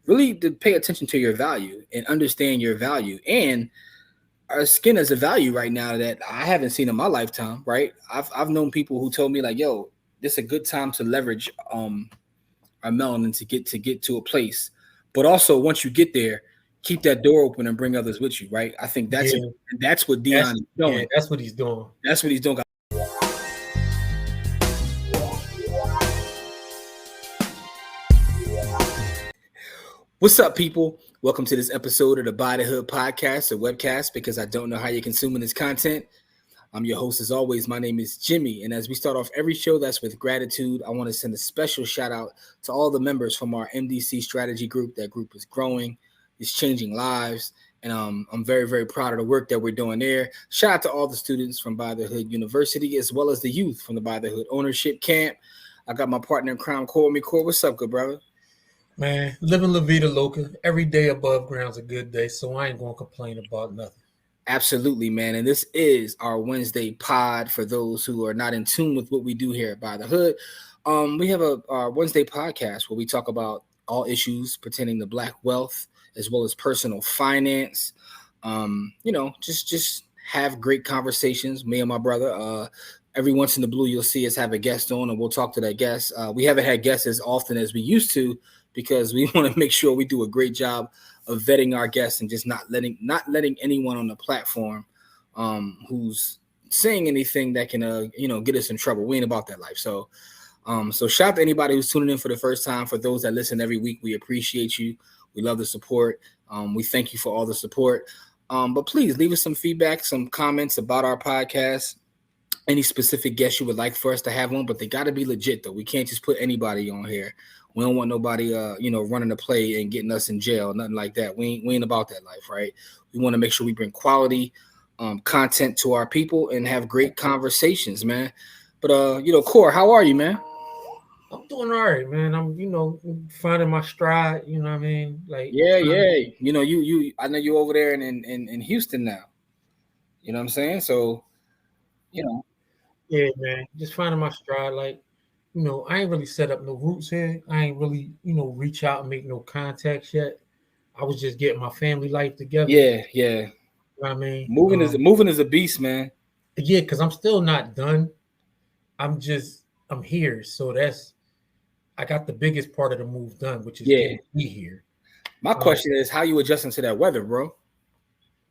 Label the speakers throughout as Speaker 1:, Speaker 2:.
Speaker 1: really to pay attention to your value and understand your value. And our skin is a value right now that I haven't seen in my lifetime, right? I've known people who told me like, yo, this is a good time to leverage our melanin to get to a place. But also once you get there, keep that door open and bring others with you, right? I think
Speaker 2: Yeah,
Speaker 1: that's what Deion is doing.
Speaker 2: that's what he's doing.
Speaker 1: That's what he's doing. What's up, people? Welcome to this episode of the By the Hood podcast or webcast, because I don't know how you're consuming this content. I'm your host as always. My name is Jimmy. And as we start off every show, that's with gratitude. I want to send a special shout out to all the members from our MDC strategy group. That group is growing, it's changing lives. And I'm very, very proud of the work that we're doing there. Shout out to all the students from By the Hood University, as well as the youth from the By the Hood Ownership Camp. I got my partner in crime, Core. What's up, good brother?
Speaker 2: Man, living La Vida Loca. Every day above ground's a good day, so I ain't going to complain about nothing.
Speaker 1: Absolutely, man. And this is our Wednesday pod for those who are not in tune with what we do here at By the Hood. We have our Wednesday podcast where we talk about all issues pertaining to Black wealth as well as personal finance. Just have great conversations, me and my brother. Every once in the blue, you'll see us have a guest on, and we'll talk to that guest. We haven't had guests as often as we used to, because we want to make sure we do a great job of vetting our guests and just not letting anyone on the platform who's saying anything that can get us in trouble. We ain't about that life. So shout out to anybody who's tuning in for the first time. For those that listen every week, we appreciate you. We love the support. We thank you for all the support. But please leave us some feedback, some comments about our podcast. Any specific guests you would like for us to have on, but they got to be legit though. We can't just put anybody on here. We don't want nobody, running the play and getting us in jail, nothing like that. We ain't about that life, right? We want to make sure we bring quality content to our people and have great conversations, man. But Core, how are you, man?
Speaker 2: I'm doing all right, man. I'm, finding my stride. You know what I mean? Like,
Speaker 1: yeah. You. I know you over there in Houston now. You know what I'm saying? So,
Speaker 2: Yeah, man. Just finding my stride. Like, I ain't really set up no roots here. I ain't really, reach out and make no contacts yet. I was just getting my family life together.
Speaker 1: Yeah.
Speaker 2: You know what I mean?
Speaker 1: Moving is a beast, man.
Speaker 2: Yeah, because I'm still not done. I'm here. So I got the biggest part of the move done, which is getting me here.
Speaker 1: My question is, how you adjusting to that weather, bro?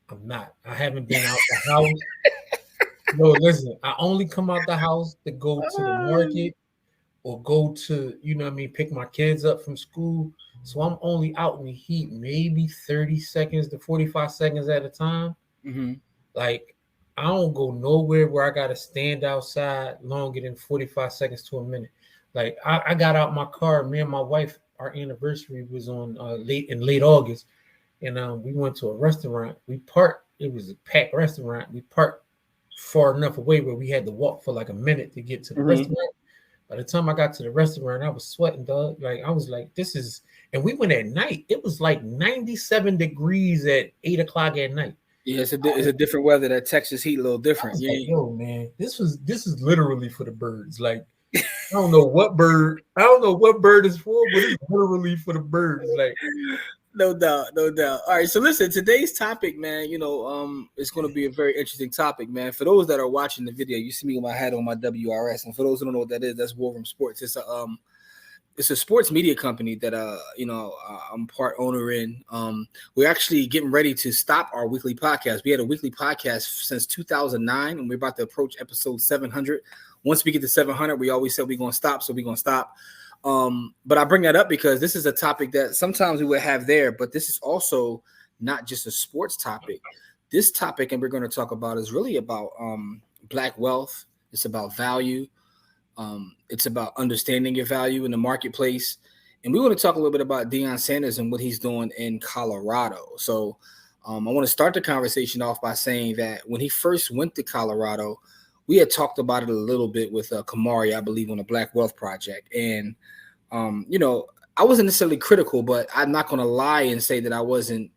Speaker 2: I'm not. I haven't been out the house. No, listen, I only come out the house to go to the market or go to, pick my kids up from school. So I'm only out in the heat maybe 30 seconds to 45 seconds at a time.
Speaker 1: Mm-hmm.
Speaker 2: Like, I don't go nowhere where I got to stand outside longer than 45 seconds to a minute. Like, I got out my car. Me and my wife, our anniversary was on late August. And we went to a restaurant. We parked. It was a packed restaurant. We parked far enough away where we had to walk for like a minute to get to the restaurant. By the time I got to the restaurant, I was sweating, dog. Like, I was like, this is, and we went at night. It was like 97 degrees at 8 o'clock at night.
Speaker 1: Yeah, it's a different weather. That Texas heat a little different. Yeah,
Speaker 2: like, yo, man, this is literally for the birds. Like, I don't know what bird is for, but it's literally for the birds. Like,
Speaker 1: no doubt. All right, so listen, today's topic, man, it's going to be a very interesting topic, man. For those that are watching the video, you see me with my hat on, my WRS, and for those who don't know what that is, that's War Room Sports. It's a sports media company that I'm part owner in. We're actually getting ready to stop our weekly podcast. We had a weekly podcast since 2009, and we're about to approach episode 700. Once we get to 700, we always said we're going to stop, so we're going to stop. But I bring that up because this is a topic that sometimes we would have there, but this is also not just a sports topic. This topic, and we're going to talk about, is really about Black wealth. It's about value. It's about understanding your value in the marketplace. And we want to talk a little bit about Deion Sanders and what he's doing in Colorado. So I want to start the conversation off by saying that when he first went to Colorado, we had talked about it a little bit with Kamari, I believe, on the Black Wealth Project. And, I wasn't necessarily critical, but I'm not going to lie and say that I wasn't.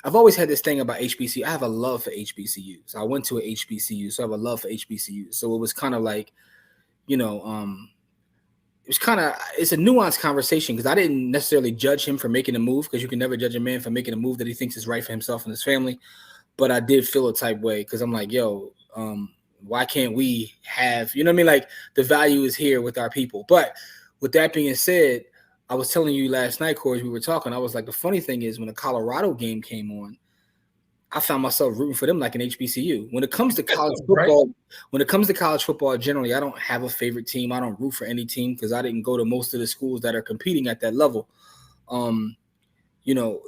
Speaker 1: I've always had this thing about HBCU. I have a love for HBCUs. I went to a HBCU, so I have a love for HBCUs. So it was kind of like, it's a nuanced conversation because I didn't necessarily judge him for making a move, because you can never judge a man for making a move that he thinks is right for himself and his family. But I did feel a type way because I'm like, yo, why can't we have, you know what I mean? Like, the value is here with our people. But with that being said, I was telling you last night, Corey, as we were talking, I was like, the funny thing is when the Colorado game came on, I found myself rooting for them like an HBCU. When it comes to college football, generally, I don't have a favorite team. I don't root for any team because I didn't go to most of the schools that are competing at that level. You know,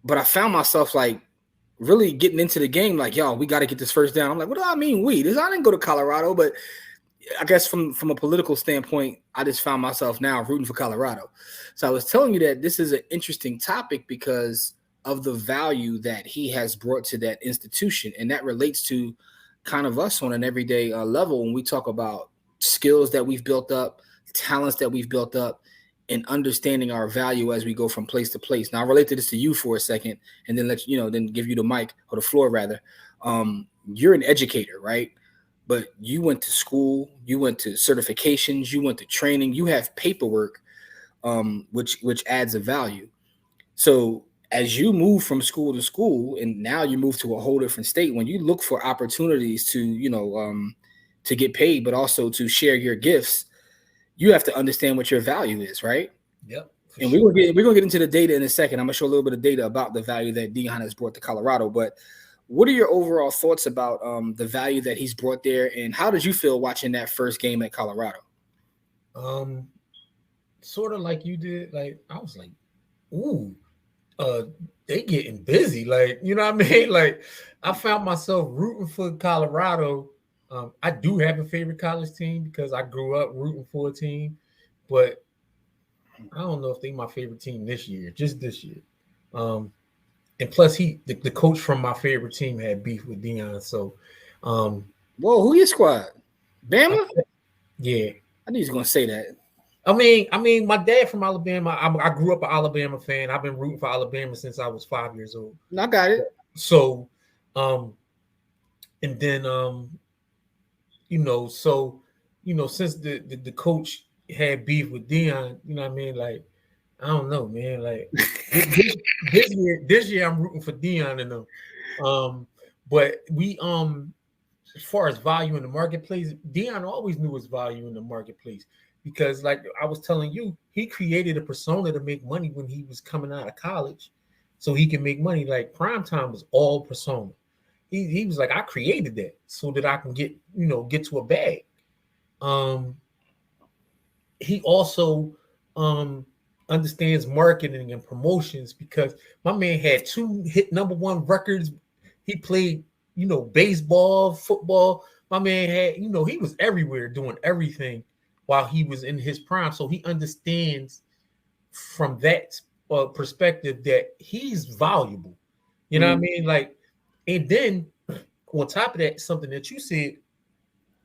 Speaker 1: but I found myself like really getting into the game, like, yo, we got to get this first down. I'm like, what do I mean I didn't go to Colorado, but I guess from a political standpoint, I just found myself now rooting for Colorado. So I was telling you that this is an interesting topic because of the value that he has brought to that institution. And that relates to kind of us on an everyday level when we talk about skills that we've built up, talents that we've built up, and understanding our value as we go from place to place. Now, I'll relate this to you for a second and then then give you the mic, or the floor rather. You're an educator, right? But you went to school, you went to certifications, you went to training, you have paperwork, which adds a value. So as you move from school to school, and now you move to a whole different state, when you look for opportunities to get paid, but also to share your gifts, you have to understand what your value is, right?
Speaker 2: Yep.
Speaker 1: And we're gonna get into the data in a second. I'm gonna show a little bit of data about the value that Deion has brought to Colorado. But what are your overall thoughts about the value that he's brought there, and how did you feel watching that first game at Colorado?
Speaker 2: Sort of like you did. Like, I was like, ooh, they getting busy. Like, you know what I mean? Like, I found myself rooting for Colorado. I do have a favorite college team because I grew up rooting for a team, but I don't know if they're my favorite team just this year. And plus, the coach from my favorite team had beef with Deion. So,
Speaker 1: whoa, who your squad? Bama?
Speaker 2: Yeah,
Speaker 1: I knew he was gonna say that.
Speaker 2: I mean, my dad from Alabama. I grew up an Alabama fan. I've been rooting for Alabama since I was 5 years old.
Speaker 1: I got it.
Speaker 2: So, and then, since the coach had beef with Deion, you know what I mean? Like, I don't know, man. Like, this year I'm rooting for Deion and them. But we as far as value in the marketplace, Deion always knew his value in the marketplace. Because, like I was telling you, he created a persona to make money when he was coming out of college, so he can make money. Like, primetime was all persona. He was like, I created that so that I can get to a bag. He also understands marketing and promotions because my man had 2 hit #1 records. He played, baseball, football. My man had, he was everywhere doing everything while he was in his prime. So he understands from that perspective that he's valuable. You know what I mean? Like, and then on top of that, something that you said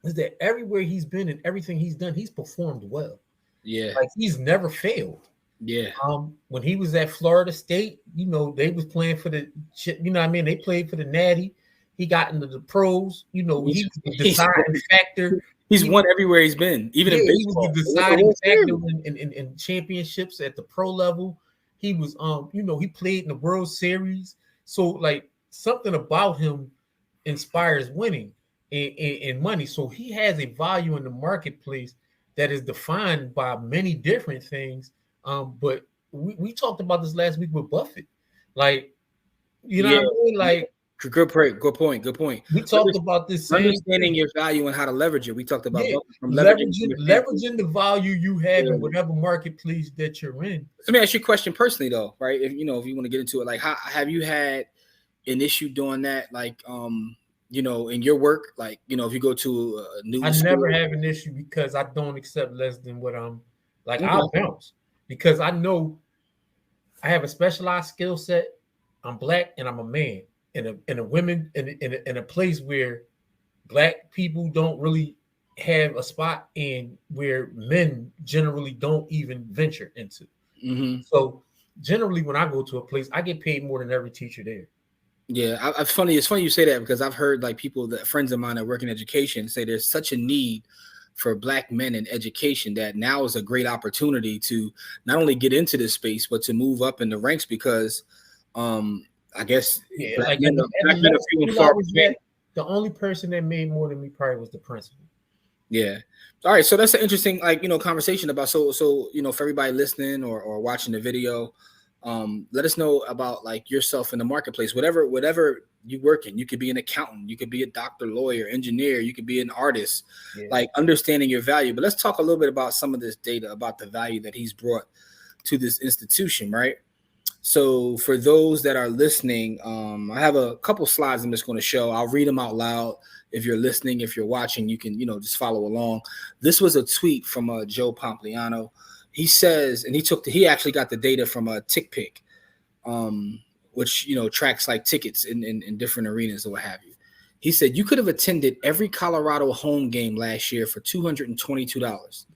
Speaker 2: is that everywhere he's been and everything he's done, he's performed well.
Speaker 1: Yeah.
Speaker 2: Like, he's never failed.
Speaker 1: Yeah.
Speaker 2: When he was at Florida State, they was playing for the, they played for the Natty. He got into the pros. He was the deciding factor.
Speaker 1: He's won everywhere he's been, even in baseball.
Speaker 2: He was the deciding factor in championships at the pro level. He was, he played in the World Series. So, like, something about him inspires winning and money. So he has a value in the marketplace that is defined by many different things. But we talked about this last week with Buffett. Like, what I mean? Like,
Speaker 1: Good point.
Speaker 2: We talked about this
Speaker 1: understanding your value and how to leverage it. We talked about
Speaker 2: from leveraging the value you have in whatever marketplace that you're in.
Speaker 1: Let me ask you a question personally, though, right? If you want to get into it, like, how have you had an issue doing that? Like, in your work, like, if you go to a new
Speaker 2: I never have an issue because I don't accept less than what I'm like. I'll bounce because I know I have a specialized skill set. I'm Black and I'm a man. In a place where Black people don't really have a spot and where men generally don't even venture into.
Speaker 1: Mm-hmm.
Speaker 2: So generally, when I go to a place, I get paid more than every teacher there.
Speaker 1: Yeah, it's funny you say that because I've heard like friends of mine that work in education say there's such a need for Black men in education, that now is a great opportunity to not only get into this space but to move up in the ranks, because I guess
Speaker 2: Yeah,
Speaker 1: black
Speaker 2: like
Speaker 1: men,
Speaker 2: at the
Speaker 1: black men are
Speaker 2: last
Speaker 1: few and
Speaker 2: school I
Speaker 1: far
Speaker 2: was
Speaker 1: between.
Speaker 2: at, the only person that made more than me probably was the principal.
Speaker 1: Yeah. All right. So that's an interesting, like, conversation about, so, for everybody listening or watching the video, let us know about like yourself in the marketplace, whatever you work in. You could be an accountant, you could be a doctor, lawyer, engineer, you could be an artist,
Speaker 2: Yeah.
Speaker 1: like understanding your value. But let's talk a little bit about some of this data about the value that he's brought to this institution, right? So for those that are listening, I have a couple slides I'm just going to show. I'll read them out loud. If you're listening, if you're watching, you can, just follow along. This was a tweet from Joe Pompliano. He says, and he actually got the data from a TickPick, which, tracks like tickets in different arenas or what have you. He said you could have attended every Colorado home game last year for $222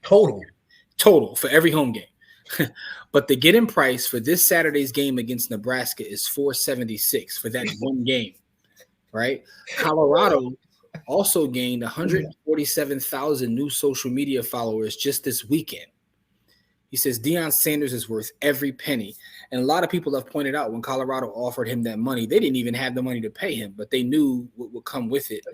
Speaker 1: total for every home game. But the get-in price for this Saturday's game against Nebraska is $476 for that one game, right? Colorado also gained 147,000 new social media followers just this weekend. He says Deion Sanders is worth every penny. And a lot of people have pointed out when Colorado offered him that money, they didn't even have the money to pay him, but they knew what would come with it.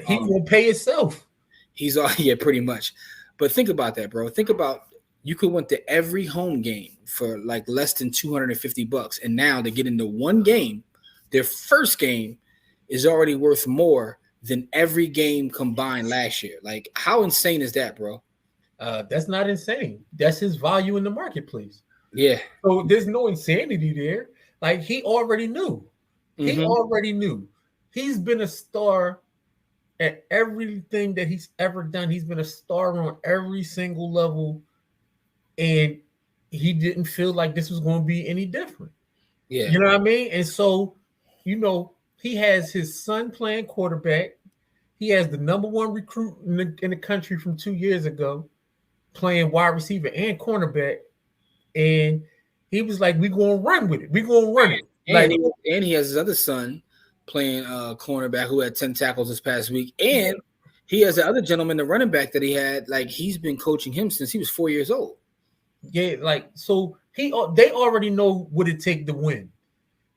Speaker 2: He will pay himself.
Speaker 1: He's all, yeah, pretty much. But think about that, bro. Think about, you could went to every home game for like less than $250, and now to get into one game, their first game is already worth more than every game combined last year. Like, how insane is that, bro?
Speaker 2: That's not insane. That's his value in the marketplace.
Speaker 1: Yeah.
Speaker 2: So there's no insanity there. Like, he already knew. He already knew. He's been a star at everything that he's ever done. He's been a star on every single level. And he didn't feel like this was going to be any different.
Speaker 1: Yeah.
Speaker 2: You know what I mean? And so, he has his son playing quarterback. He has the number one recruit in the country from 2 years ago playing wide receiver and cornerback. And he was like, we're going to run with it. We're going to run it.
Speaker 1: And he has his other son playing cornerback who had 10 tackles this past week. And he has the other gentleman, the running back that he had, like, he's been coaching him since he was 4 years old.
Speaker 2: Yeah, like, so they already know what it takes to win,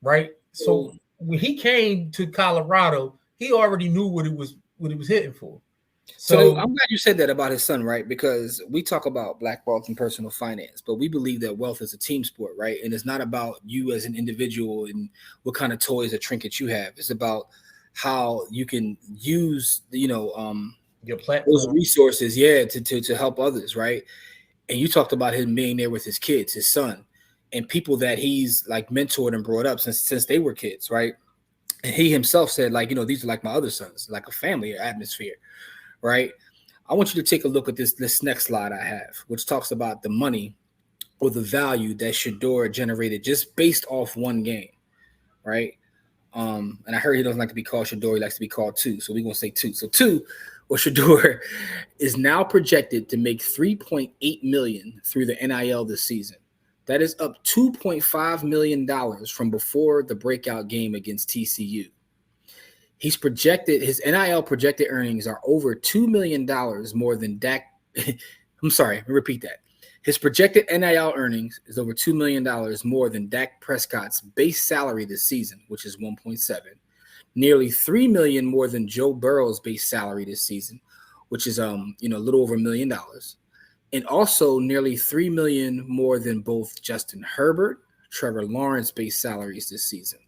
Speaker 2: right? So when he came to Colorado, he already knew what it was hitting for.
Speaker 1: So I'm glad you said that about his son, right? Because we talk about black wealth and personal finance, but we believe that wealth is a team sport, right? And it's not about you as an individual and what kind of toys or trinkets you have. It's about how you can use, your platform, those resources, to help others, right? And you talked about him being there with his kids, his son, and people that he's like mentored and brought up since they were kids, right? And he himself said, like, these are like my other sons, like a family atmosphere, right? I want you to take a look at this next slide I have, which talks about the money or the value that Shador generated just based off one game, right? And I heard he doesn't like to be called Shador, he likes to be called Two, so we're gonna say Two. So Two, or Shador, is now projected to make $3.8 million through the NIL this season. That is up $2.5 million from before the breakout game against TCU. His NIL projected earnings are over $2 million more than Dak. I'm sorry, let me repeat that. His projected NIL earnings is over $2 million more than Dak Prescott's base salary this season, which is 1.7. Nearly $3 million more than Joe Burrow's base salary this season, which is a little over $1 million. And also nearly $3 million more than both Justin Herbert, Trevor Lawrence base salaries this season.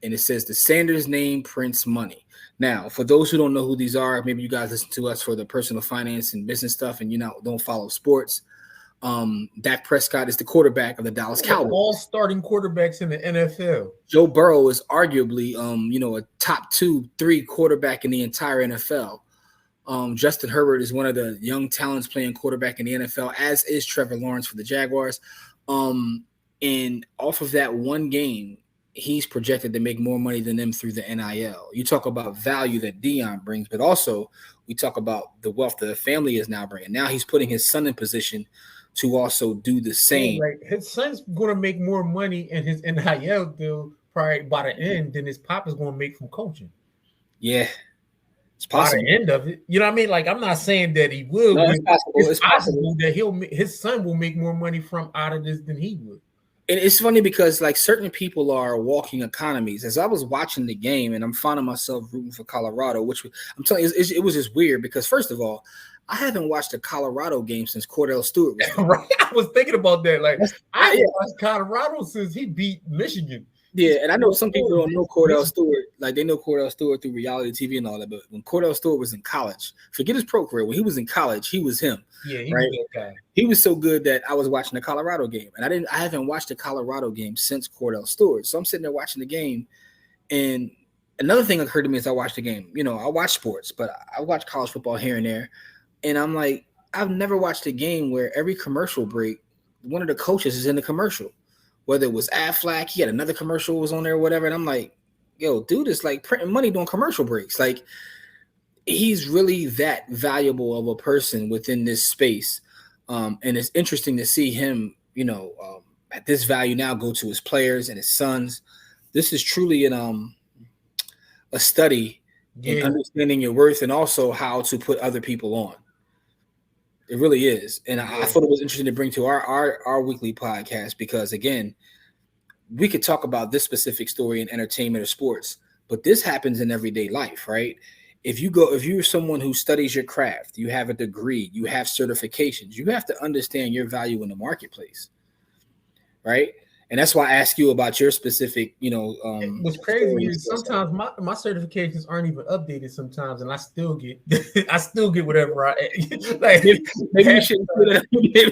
Speaker 1: And it says the Sanders name prints money. Now, for those who don't know who these are, maybe you guys listen to us for the personal finance and business stuff and don't follow sports. Dak Prescott is the quarterback of the Dallas Cowboys.
Speaker 2: All starting quarterbacks in the NFL.
Speaker 1: Joe Burrow is arguably, a top 2-3 quarterback in the entire NFL. Justin Herbert is one of the young talents playing quarterback in the NFL, as is Trevor Lawrence for the Jaguars. And off of that one game, he's projected to make more money than them through the NIL. You talk about value that Deion brings, but also we talk about the wealth that the family is now bringing. Now he's putting his son in position to also do the same.
Speaker 2: Yeah, like his son's going to make more money in his NIL deal probably by the end than his pop is going to make from coaching.
Speaker 1: Yeah.
Speaker 2: by the end of it. You know what I mean? Like, I'm not saying that he will.
Speaker 1: No, it's possible.
Speaker 2: It's possible that his son will make more money from out of this than he would.
Speaker 1: And it's funny because like certain people are walking economies. As I was watching the game, and I'm finding myself rooting for Colorado, which I'm telling you, it was just weird because first of all, I haven't watched a Colorado game since Cordell Stewart was there.
Speaker 2: Right. I was thinking about that. Like, I haven't watched Colorado since he beat Michigan.
Speaker 1: Yeah, and I know some people don't know Cordell Stewart. Like, they know Cordell Stewart through reality TV and all that. But when Cordell Stewart was in college, forget his pro career. When he was in college, he was him.
Speaker 2: Yeah, he was that guy.
Speaker 1: He was so good that I was watching the Colorado game, and I haven't watched the Colorado game since Cordell Stewart. So I'm sitting there watching the game, and another thing occurred to me as I watched the game. You know, I watch sports, but I watch college football here and there, and I'm like, I've never watched a game where every commercial break, one of the coaches is in the commercial. Whether it was Aflac, he had another commercial was on there or whatever. And I'm like, yo, dude is like printing money doing commercial breaks. Like, he's really that valuable of a person within this space. And it's interesting to see him, you know, at this value now go to his players and his sons. This is truly a study in understanding your worth and also how to put other people on. It really is. And I thought it was interesting to bring to our weekly podcast because, again, we could talk about this specific story in entertainment or sports, but this happens in everyday life, right? If you're someone who studies your craft, you have a degree, you have certifications, you have to understand your value in the marketplace, right? And that's why I ask you about your specific, you know.
Speaker 2: What's crazy is sometimes my certifications aren't even updated sometimes, and I still get whatever I like.
Speaker 1: Maybe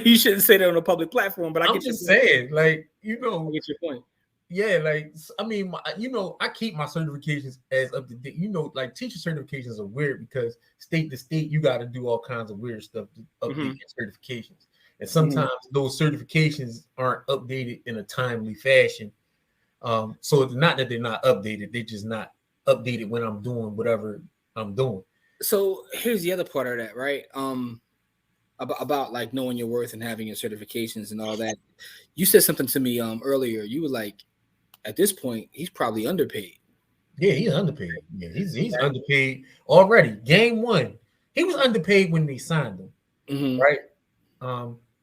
Speaker 1: you shouldn't say that on a public platform, but
Speaker 2: I'm just saying, like, you know,
Speaker 1: I get your point.
Speaker 2: Yeah, like, I mean, you know, I keep my certifications as up to date. You know, like, teacher certifications are weird because state to state, you got to do all kinds of weird stuff to update your certifications. And sometimes those certifications aren't updated in a timely fashion. So it's not that they're not updated. They're just not updated when I'm doing whatever I'm doing.
Speaker 1: So here's the other part of that, right? About like knowing your worth and having your certifications and all that. You said something to me earlier. You were like, at this point, he's probably underpaid.
Speaker 2: Yeah, he's underpaid. Yeah, he's underpaid already. Game one, he was underpaid when they signed him, right?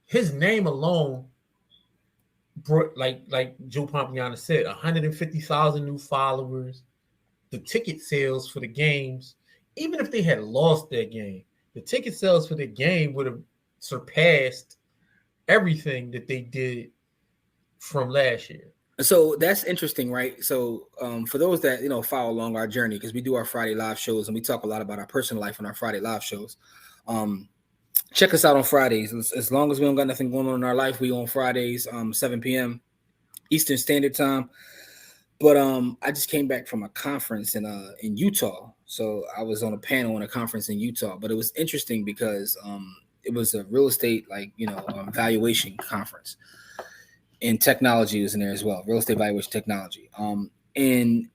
Speaker 2: His name alone brought, like Joe Pompliano said, 150,000 new followers. The ticket sales for the games, even if they had lost that game, the ticket sales for the game would have surpassed everything that they did from last year.
Speaker 1: So that's interesting, right? So for those that, you know, follow along our journey, because we do our Friday live shows and we talk a lot about our personal life on our Friday live shows. Check us out on Fridays. As long as we don't got nothing going on in our life, we on Fridays, 7 p.m. Eastern Standard Time. But I just came back from a conference in Utah. So I was on a panel in a conference in Utah. But it was interesting because it was a real estate, like, you know, valuation conference. And technology was in there as well, real estate valuation technology. And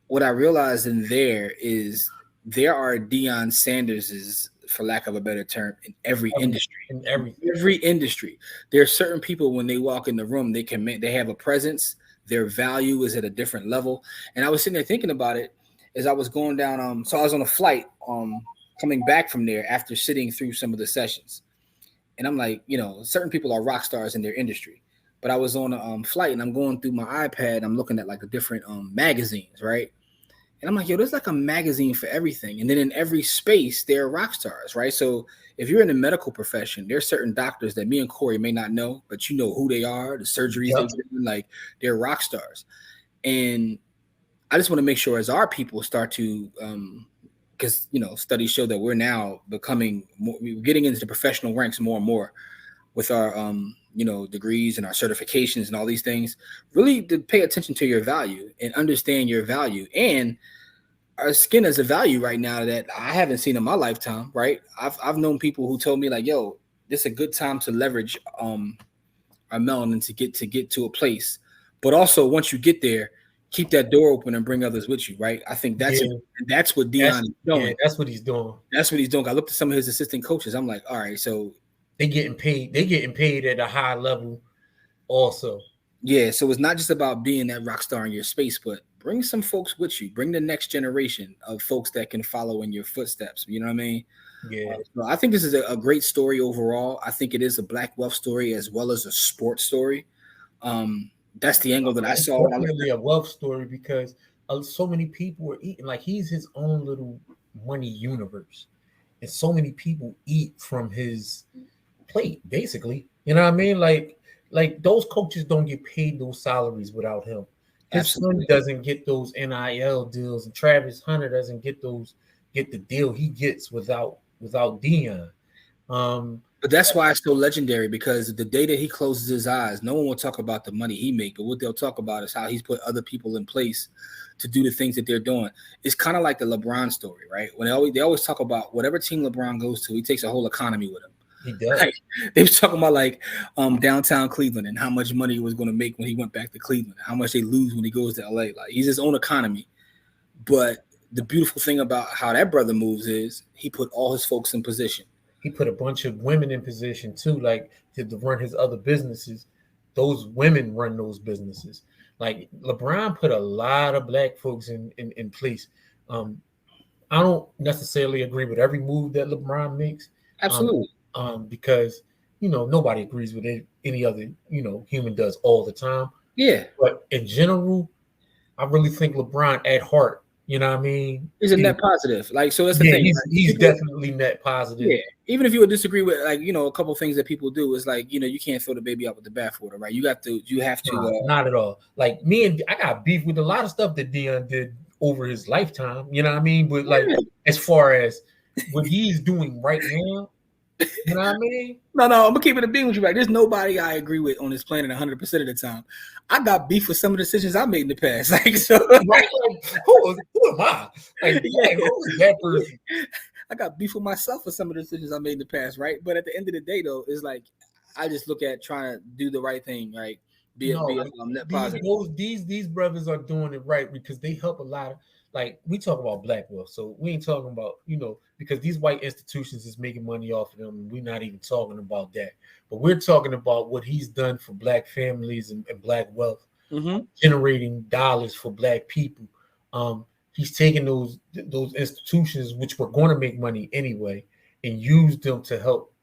Speaker 1: what I realized in there is there are Deion Sanderses, for lack of a better term, in every industry.
Speaker 2: In
Speaker 1: every industry. There are certain people when they walk in the room, they have a presence. Their value is at a different level. And I was sitting there thinking about it as I was going down. So I was on a flight coming back from there after sitting through some of the sessions. And I'm like, you know, certain people are rock stars in their industry. But I was on a flight and I'm going through my iPad. I'm looking at like the different magazines, right? And I'm like, yo, there's like a magazine for everything. And then in every space, there are rock stars, right? So if you're in the medical profession, there's certain doctors that me and Corey may not know, but you know who they are, the surgeries they've done, like they're rock stars. And I just want to make sure as our people start to, because, you know, studies show that we're now we're getting into the professional ranks more and more with our, you know, degrees and our certifications and all these things, really to pay attention to your value and understand your value. And our skin is a value right now that I haven't seen in my lifetime, right? I've known people who told me like, yo, this is a good time to leverage our melanin to get to a place. But also once you get there, keep that door open and bring others with you, right? I think that's what Deion is doing.
Speaker 2: Yeah, that's what he's doing.
Speaker 1: That's what he's doing. I looked at some of his assistant coaches. I'm like, all right, so
Speaker 2: They're getting paid at a high level also.
Speaker 1: Yeah, so it's not just about being that rock star in your space, but bring some folks with you. Bring the next generation of folks that can follow in your footsteps. You know what I mean?
Speaker 2: Yeah.
Speaker 1: So I think this is a great story overall. I think it is a black wealth story as well as a sports story. That's the angle that I
Speaker 2: It's
Speaker 1: saw when I looked
Speaker 2: definitely a wealth story because so many people are eating. Like he's his own little money universe, and so many people eat from his plate, basically. You know what I mean? Like those coaches don't get paid those salaries without him. His son
Speaker 1: absolutely.
Speaker 2: doesn't get those NIL deals, and Travis Hunter doesn't get the deal he gets without Deion. Um,
Speaker 1: But that's why it's so legendary because the day that he closes his eyes, no one will talk about the money he make, but what they'll talk about is how he's put other people in place to do the things that they're doing. It's kind of like the LeBron story, right? When they always talk about whatever team LeBron goes to, he takes a whole economy with him.
Speaker 2: he does.
Speaker 1: Right? They were talking about like downtown Cleveland and how much money he was going to make when he went back to Cleveland, how much they lose when he goes to LA. Like he's his own economy. But the beautiful thing about how that brother moves is he put all his folks in position.
Speaker 2: He put a bunch of women in position too, like to run his other businesses. Those women run those businesses. Like LeBron put a lot of black folks in place. Um, I don't necessarily agree with every move that LeBron makes, um,
Speaker 1: Absolutely.
Speaker 2: because nobody agrees with any other human does all the time.
Speaker 1: Yeah.
Speaker 2: But in general, I really think LeBron at heart, you know what I mean?
Speaker 1: He's a net positive. Like, so that's the
Speaker 2: Yeah,
Speaker 1: thing.
Speaker 2: he's
Speaker 1: People,
Speaker 2: definitely net positive.
Speaker 1: yeah. Even if you would disagree with like, a couple things that people do is like, you can't throw the baby out with the bathwater, right? You have to
Speaker 2: Not at all. Like me and I got beef with a lot of stuff that Deion did over his lifetime. You know what I mean? But like as far as what he's doing right now, you know what I mean?
Speaker 1: No, I'm gonna keep it a beam with you, right? There's nobody I agree with on this planet 100% of the time. I got beef with some of the decisions I made in the past. Like, so
Speaker 2: Right? Like, who am I? Like,
Speaker 1: yeah.
Speaker 2: who is that person?
Speaker 1: I got beef with myself for some of the decisions I made in the past, right? But at the end of the day, though, it's like I just look at trying to do the right thing, right? Be
Speaker 2: No,
Speaker 1: a net positive.
Speaker 2: these brothers are doing it right because they help a lot of, like, we talk about black wealth, so we ain't talking about because these white institutions is making money off of them, and we're not even talking about that. But we're talking about what he's done for black families and black wealth, generating dollars for black people. He's taken those institutions which were going to make money anyway and used them to help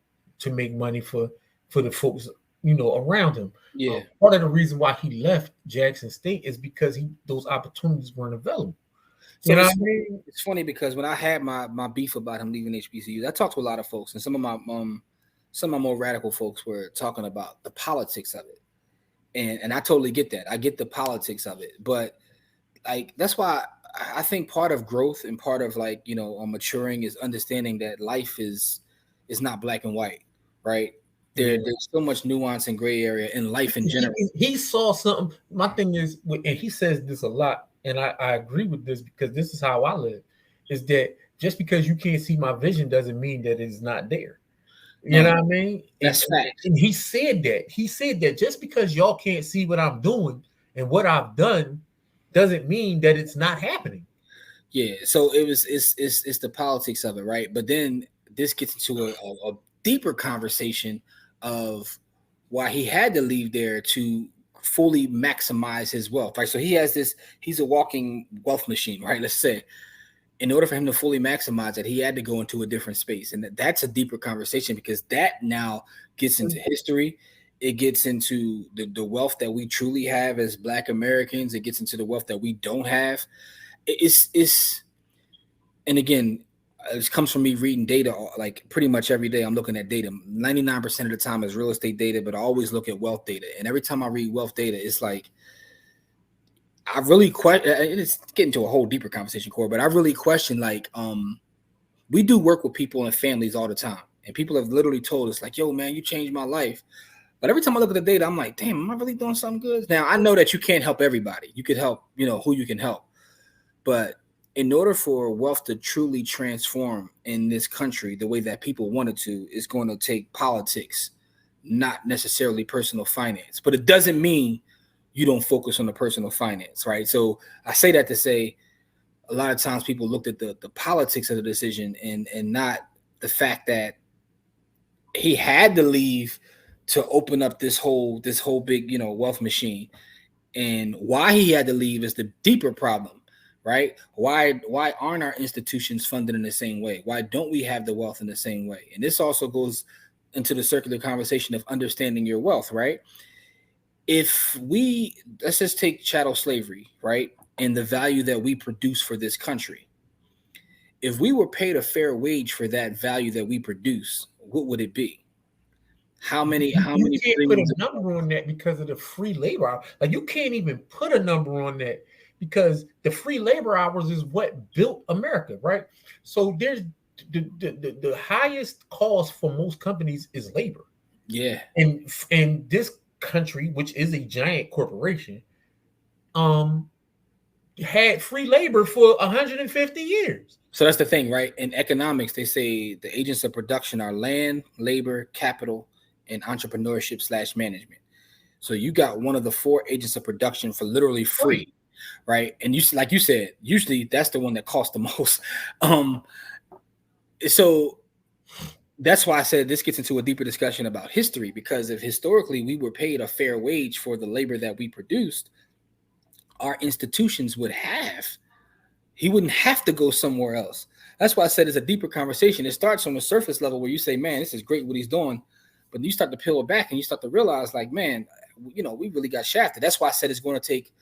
Speaker 2: to make money for the folks around him.
Speaker 1: Yeah.
Speaker 2: Part of the reason why he left Jackson State is because those opportunities weren't available.
Speaker 1: So
Speaker 2: You know what I mean?
Speaker 1: it's funny because when I had my beef about him leaving HBCUs, I talked to a lot of folks, and some of my more radical folks were talking about the politics of it, and I totally get that. I get the politics of it, but like that's why I think part of growth and part of like maturing is understanding that life is not black and white, right? There's so much nuance and gray area in life in general.
Speaker 2: He saw something. My thing is, and he says this a lot, and I agree with this because this is how I live, is that just because you can't see my vision doesn't mean that it's not there. You know what I mean?
Speaker 1: That's fact.
Speaker 2: And he said that. He said that just because y'all can't see what I'm doing and what I've done doesn't mean that it's not happening.
Speaker 1: Yeah. So it's the politics of it, right? But then this gets into a deeper conversation of why he had to leave there to fully maximize his wealth, right? So he's a walking wealth machine, right? Let's say, in order for him to fully maximize it, he had to go into a different space. And that's a deeper conversation because that now gets into history. It gets into the wealth that we truly have as Black Americans. It gets into the wealth that we don't have. And again, it comes from me reading data like pretty much every day. I'm looking at data. 99% of the time is real estate data, but I always look at wealth data. And every time I read wealth data, it's like I really question. It's getting to a whole deeper conversation, Corey. But I really question like we do work with people and families all the time, and people have literally told us like, "Yo, man, you changed my life." But every time I look at the data, I'm like, "Damn, am I really doing something good?" Now I know that you can't help everybody. You could help, who you can help, but in order for wealth to truly transform in this country the way that people want it to, it's going to take politics, not necessarily personal finance. But it doesn't mean you don't focus on the personal finance, right? So I say that to say a lot of times people looked at the politics of the decision and not the fact that he had to leave to open up this whole big, wealth machine. And why he had to leave is the deeper problem, right? Why aren't our institutions funded in the same way? Why don't we have the wealth in the same way? And this also goes into the circular conversation of understanding your wealth, right? If we, let's just take chattel slavery, right? And the value that we produce for this country. If we were paid a fair wage for that value that we produce, what would it be? How many
Speaker 2: You can't put a
Speaker 1: billions
Speaker 2: number on that because of the free labor hour. Like you can't even put a number on that because the free labor hours is what built America, right? So there's the highest cost for most companies is labor.
Speaker 1: Yeah.
Speaker 2: And this country, which is a giant corporation, had free labor for 150 years.
Speaker 1: So that's the thing, right? In economics, they say the agents of production are land, labor, capital, and entrepreneurship / management. So you got one of the 4 agents of production for literally free, right? And you, like you said, usually that's the one that costs the most. So that's why I said this gets into a deeper discussion about history, because if historically we were paid a fair wage for the labor that we produced, our institutions would have. He wouldn't have to go somewhere else. That's why I said it's a deeper conversation. It starts on the surface level where you say, man, this is great what he's doing. But you start to peel it back and you start to realize, like, man, we really got shafted. That's why I said it's going to take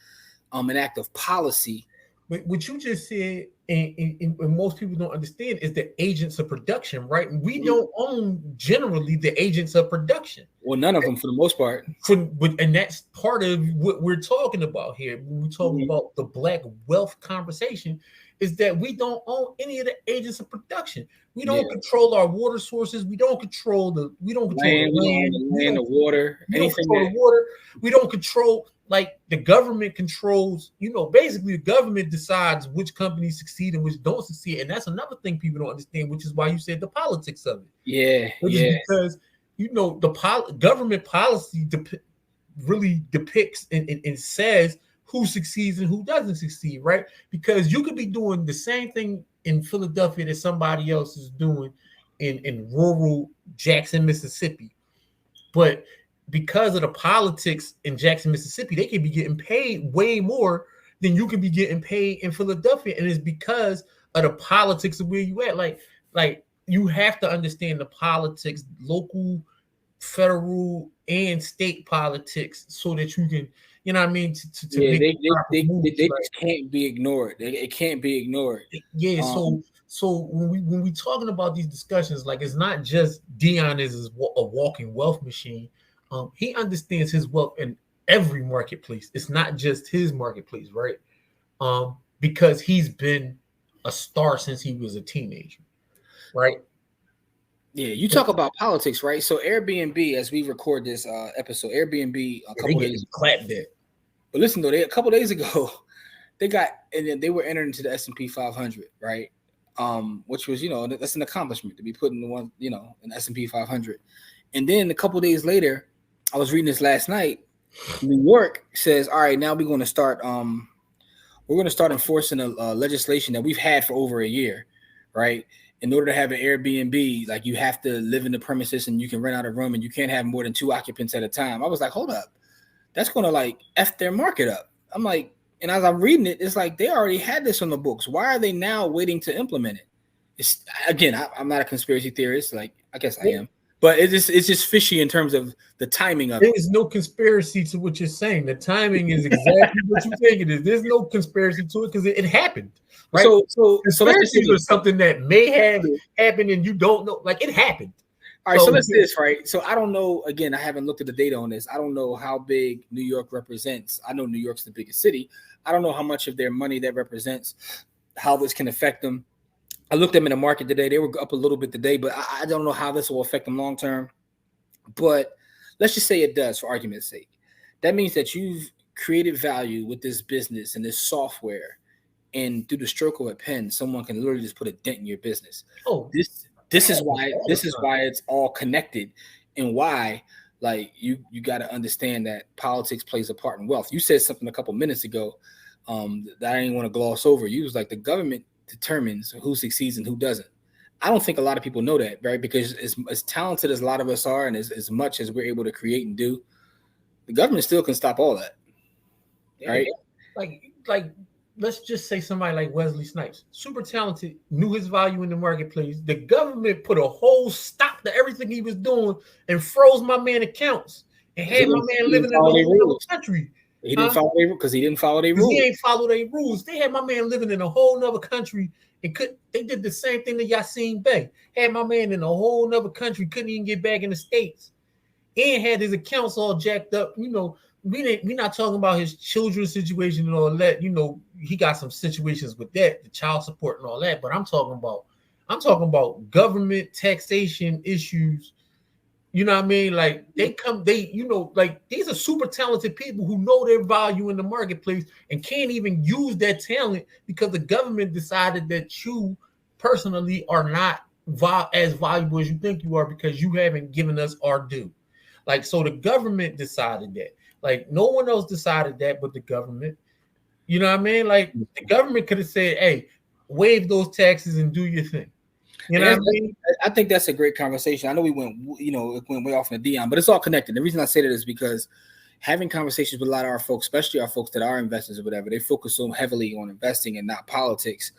Speaker 1: an act of policy.
Speaker 2: But what you just said, and most people don't understand, is the agents of production, right? We don't own generally the agents of production.
Speaker 1: Well, none of them for the most part.
Speaker 2: And that's part of what we're talking about here. When we talk about the Black wealth conversation, is that we don't own any of the agents of production. We don't control our water sources. We don't control the land,
Speaker 1: the water, anything.
Speaker 2: We don't control, like the government controls, basically the government decides which companies succeed and which don't succeed. And that's another thing people don't understand, which is why you said the politics of it.
Speaker 1: Yeah.
Speaker 2: Because the government policy really depicts and says who succeeds and who doesn't succeed, right? Because you could be doing the same thing in Philadelphia that somebody else is doing in rural Jackson, Mississippi. But because of the politics in Jackson, Mississippi, they can be getting paid way more than you can be getting paid in Philadelphia. And it's because of the politics of where you at. Like you have to understand the politics, local, federal, and state politics, so that you can, they
Speaker 1: just can't be ignored. It can't be ignored.
Speaker 2: Yeah. So when we talking about these discussions, like it's not just Deion is a walking wealth machine. He understands his wealth in every marketplace. It's not just his marketplace, right? Because he's been a star since he was a teenager, right?
Speaker 1: Yeah, you talk about politics, right? So Airbnb, as we record this episode, Airbnb a couple days
Speaker 2: clapped it.
Speaker 1: But listen though, a couple days ago, they were entered into the S&P 500, right? Which was, that's an accomplishment to be put in the one, in the S&P 500. And then a couple days later, I was reading this last night. New York says, all right, now we're going to start enforcing a legislation that we've had for over a year, right? In order to have an Airbnb, like you have to live in the premises and you can rent out a room and you can't have more than 2 occupants at a time. I was like, hold up. That's going to like F their market up. I'm like, and as I'm reading it, it's like they already had this on the books. Why are they now waiting to implement it? It's again, I'm not a conspiracy theorist. Like, I guess I am. But it's just fishy in terms of the timing of it.
Speaker 2: There is no conspiracy to what you're saying. The timing is exactly what you think it is. There's no conspiracy to it because it happened. Right? So conspiracies are something that may have happened and you don't know. Like it happened.
Speaker 1: All right, so let's do this, right? So I don't know. Again, I haven't looked at the data on this. I don't know how big New York represents. I know New York's the biggest city. I don't know how much of their money that represents, how this can affect them. I looked at them in the market today. They were up a little bit today, but I don't know how this will affect them long term. But let's just say it does, for argument's sake. That means that you've created value with this business and this software, and through the stroke of a pen, someone can literally just put a dent in your business.
Speaker 2: Oh,
Speaker 1: This is why it's all connected, and why like you got to understand that politics plays a part in wealth. You said something a couple minutes ago that I didn't want to gloss over. You was like, the government determines who succeeds and who doesn't. I don't think a lot of people know that, right? Because as talented as a lot of us are, and as much as we're able to create and do, the government still can stop all that. right?
Speaker 2: Like let's just say somebody like Wesley Snipes, super talented, knew his value in the marketplace. The government put a whole stop to everything he was doing and froze my man accounts and had my man living in a whole other country.
Speaker 1: He didn't follow their because he didn't follow their rules.
Speaker 2: He ain't follow their rules. They had my man living in a whole nother country and they did the same thing to Yassine Bey. Had my man in a whole nother country, couldn't even get back in the States, and had his accounts all jacked up. You know, we not talking about his children's situation and all that. You know, he got some situations with that, the child support and all that. But I'm talking about government taxation issues. You know what I mean? Like like these are super talented people who know their value in the marketplace and can't even use that talent because the government decided that you personally are not as valuable as you think you are because you haven't given us our due. Like, so the government decided that. Like, no one else decided that but the government. You know what I mean? Like, the government could have said, hey, waive those taxes and do your thing. You know what I mean?
Speaker 1: I think that's a great conversation. I know it went way off in the Deion, but it's all connected. The reason I say that is because having conversations with a lot of our folks, especially our folks that are investors or whatever, they focus so heavily on investing and not politics.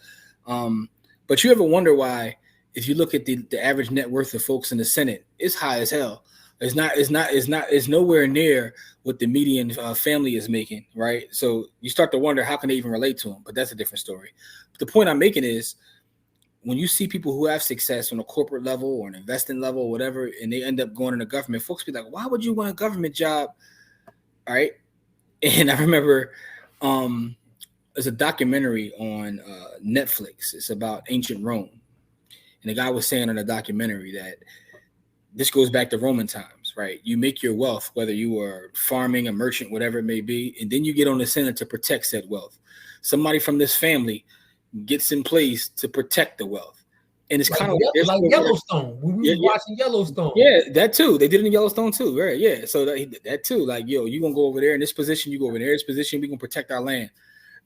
Speaker 1: But you ever wonder why, if you look at the average net worth of folks in the Senate, it's high as hell. It's nowhere near what the median family is making, right? So you start to wonder, how can they even relate to them? But that's a different story. But the point I'm making is, when you see people who have success on a corporate level or an investing level or whatever, and they end up going into government, folks be like, why would you want a government job? All right. And I remember there's a documentary on Netflix. It's about ancient Rome. And the guy was saying in the documentary that this goes back to Roman times, right? You make your wealth, whether you are farming, a merchant, whatever it may be, and then you get on the Senate to protect said wealth. Somebody from this family gets in place to protect the wealth. And it's kind of
Speaker 2: like Yellowstone. When we were watching Yellowstone.
Speaker 1: Yeah, that too. They did it in Yellowstone too, right? Yeah. So that too, like, yo, you're gonna go over there in this position, you go over there in this position, we're gonna protect our land.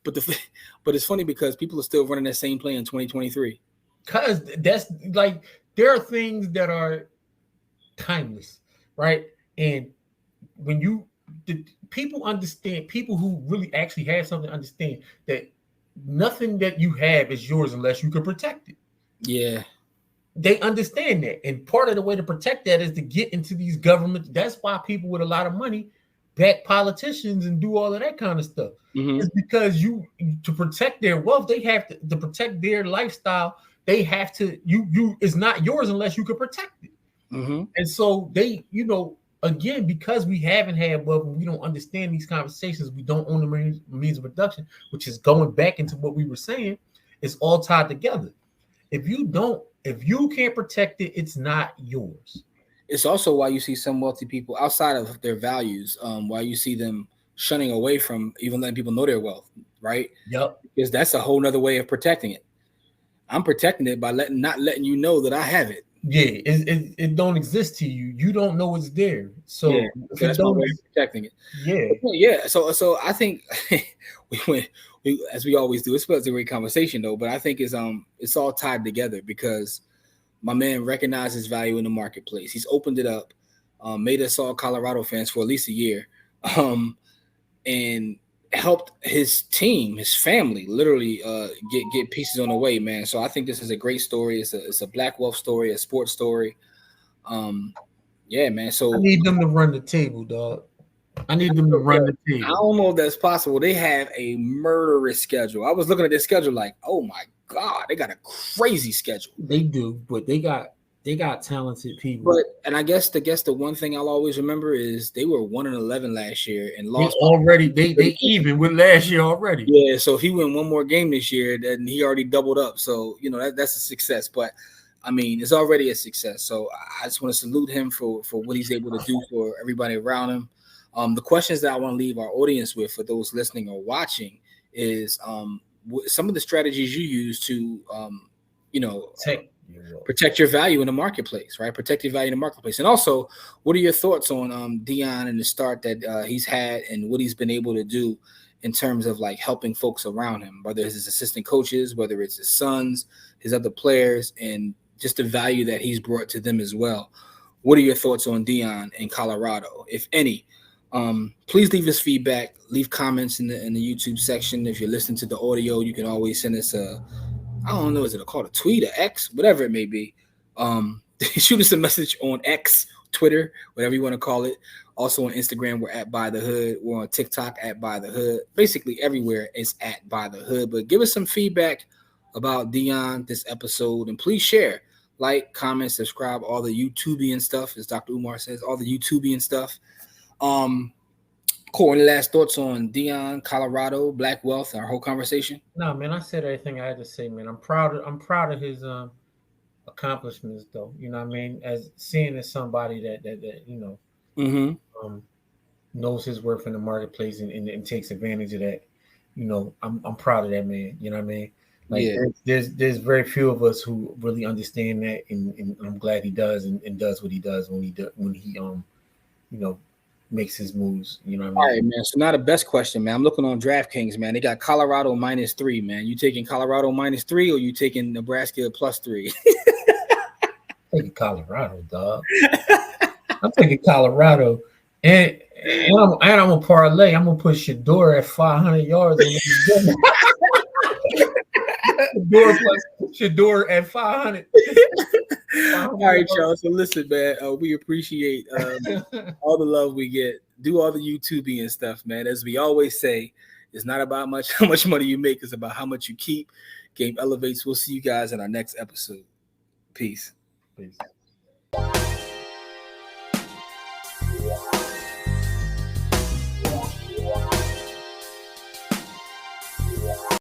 Speaker 1: But it's funny because people are still running that same play in 2023.
Speaker 2: Because that's like, there are things that are timeless, right? And when people understand, people who really actually have something, understand that nothing that you have is yours unless you can protect it.
Speaker 1: Yeah.
Speaker 2: They understand that. And part of the way to protect that is to get into these governments. That's why people with a lot of money back politicians and do all of that kind of stuff. Mm-hmm. It's because to protect their wealth, they have to protect their lifestyle. They have to, it's not yours unless you can protect it. Mm-hmm. And so they, again, because we haven't had wealth and we don't understand these conversations, we don't own the means of production, which is going back into what we were saying, it's all tied together. If you can't protect it, it's not yours.
Speaker 1: It's also why you see some wealthy people outside of their values, why you see them shunning away from even letting people know their wealth, right?
Speaker 2: Yep.
Speaker 1: Because that's a whole nother way of protecting it. I'm protecting it by not letting you know that I have it.
Speaker 2: Yeah, it don't exist to you. You don't know it's there. So
Speaker 1: that's my way of protecting it.
Speaker 2: Yeah.
Speaker 1: So I think we as we always do. It's a great conversation though, but I think it's all tied together because my man recognizes value in the marketplace. He's opened it up, made us all Colorado fans for at least a year, and helped his team, his family, literally get pieces on the way, man. So I think this is a great story. It's a Black wealth story, a sports story. Yeah, man. So
Speaker 2: I need them to run the table, dog. I need them to run the table.
Speaker 1: I don't know if that's possible. They have a murderous schedule. I was looking at their schedule like, oh my God, they got a crazy schedule.
Speaker 2: They do, but they got talented people.
Speaker 1: And I guess the one thing I'll always remember is they were 1-11 last year and lost
Speaker 2: already. They even with last year already.
Speaker 1: Yeah, so if he win one more game this year, then he already doubled up. So that's a success. But I mean, it's already a success. So I just want to salute him for what he's able to do for everybody around him. The questions that I want to leave our audience with, for those listening or watching, is some of the strategies you use to protect your value in the marketplace, right? Protect your value in the marketplace. And also, what are your thoughts on Deion and the start that he's had and what he's been able to do in terms of like helping folks around him, whether it's his assistant coaches, whether it's his sons, his other players, and just the value that he's brought to them as well. What are your thoughts on Deion in Colorado, if any? Please leave us feedback. Leave comments in the YouTube section. If you're listening to the audio, you can always send us I don't know, is it called a tweet or X, whatever it may be. Shoot us a message on X, Twitter, whatever you want to call it. Also on Instagram, we're at By the Hood. We're on TikTok at By the Hood. Basically everywhere is at By the Hood. But give us some feedback about Deion, this episode, and please share, like, comment, subscribe, all the YouTubian stuff, as Dr. Umar says, all the YouTubian stuff. Cool. Any last thoughts on Deion, Colorado, Black Wealth, our whole conversation?
Speaker 2: No, man, I said everything I had to say, man. I'm proud of his accomplishments, though. You know what I mean? As seeing as somebody that you know, knows his worth in the marketplace and takes advantage of that. You know, I'm proud of that man. You know what I mean? Like there's very few of us who really understand that, and I'm glad he does and does what he does when he you know, makes his moves. You know what I mean?
Speaker 1: All right, man. So now the best question, man. I'm looking on DraftKings, man. They got Colorado -3, man. You taking Colorado -3 or you taking Nebraska +3?
Speaker 2: I'm taking Colorado, dog. I'm taking Colorado, and I'm gonna parlay. I'm gonna put Shador at 500 yards. Shador at 500.
Speaker 1: All right, y'all. So listen, man. We appreciate all the love we get. Do all the YouTubing and stuff, man. As we always say, it's not about how much money you make. It's about how much you keep. Game elevates. We'll see you guys in our next episode. Peace.
Speaker 2: Peace.